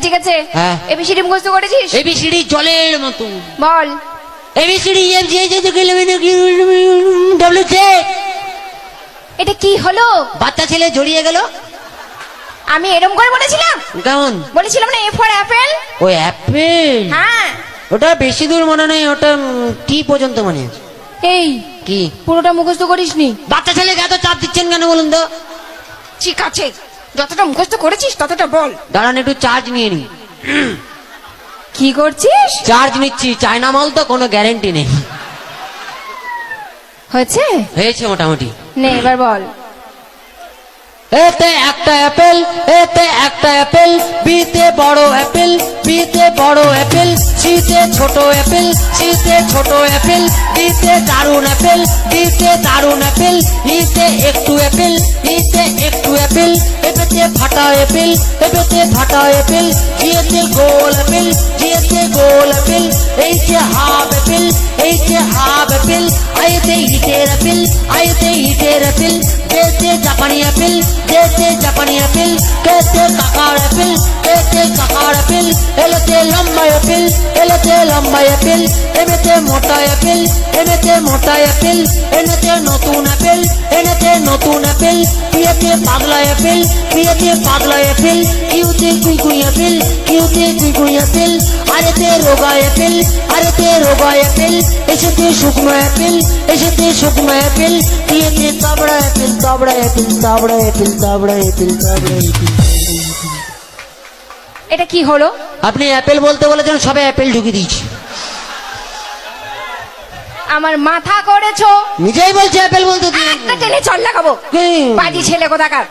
ঠিক আছে হ্যাঁ। এবিসিডি মুখস্থ করেছিস? এবিসিডি জলের মতো। বল। ABCD F G H W J. এটা কি হলো? বাচ্চা ছেলে জড়িয়ে গেল। আমি এরম করে বলেছিলাম? কেমন বলেছিলাম না এ ফর অ্যাপেল। ওই অ্যাপেল? হ্যাঁ। ওটা বেশি দূর মনে নেই, ওটা টি পর্যন্ত মনে আছে। এই কি পুরোটা মুখস্থ করিসনি? বাচ্চা ছেলেকে এত চাপ দিচ্ছেন কেন বলুন তো? ঠিক আছে, যতটা মুখস্থ করেছিস ততটা বল। দাঁড়ান একটু চার্জ নিয়ে নি। কি করছিস? চার্জ নিচ্ছি, চায়না মাল তো কোনো গ্যারেন্টি নেই। হয়েছে? হয়েছে মোটামুটি। নে এবার বল। এতে একটা অ্যাপেল, এতে একটা অ্যাপেল, বিতে বড় অ্যাপেল, বিতে বড় অ্যাপেল, সিতে ছোট অ্যাপেল, সিতে ছোট অ্যাপেল, ডিতে দারুণ অ্যাপেল, ডিতে দারুণ অ্যাপেল, ইতে একটু অ্যাপেল, ইতে একটু অ্যাপেল, এপেতে ফাটা অ্যাপেল, এপেতে ফাটা অ্যাপেল, জিয়েতে গোল অ্যাপেল, জিয়েতে গোল অ্যাপেল, এইতে হাফ অ্যাপেল, এইতে হাফ অ্যাপেল, আইতে ইটের অ্যাপেল, আইতে ইটের অ্যাপেল, দেতে জাপানি অ্যাপেল, দেতে জাপানি অ্যাপেল, কেতে কাকার অ্যাপেল, কেতে কাকার অ্যাপেল, এলেতে লম্বা অ্যাপেল, এলেতে লম্বা অ্যাপেল, এমেতে মোটা অ্যাপেল, এমেতে মোটা অ্যাপেল, এনেতে নতুন অ্যাপেল, এনেতে নতুন অ্যাপেল, পিয়েতে পাগলা অ্যাপেল, পিয়েতে পাগলা অ্যাপেল, কিউতে কুইকুই অ্যাপেল, কিউতে কুইকুই অ্যাপেল, আরেতে রোগা অ্যাপেল, আরেতে রোগা অ্যাপেল, এসেতে শুকনো অ্যাপেল, এসেতে শুকনো অ্যাপেল, পিয়েতে তাবড়া অ্যাপেল, তাবড়া অ্যাপেল, তাবড়া অ্যাপেল, তাবড়া অ্যাপেল, তাবড়া অ্যাপেল। এটা কি হলো? আপনি অ্যাপেল বলতে বলেছেন, সবে অ্যাপেল ঢুকিয়ে দিয়েছি। আমার মাথা করেছো। নিজেই বলছে অ্যাপেল বলতে। একটা টেনে চল লাগাবো। বাজি ছেলে কোথাকার।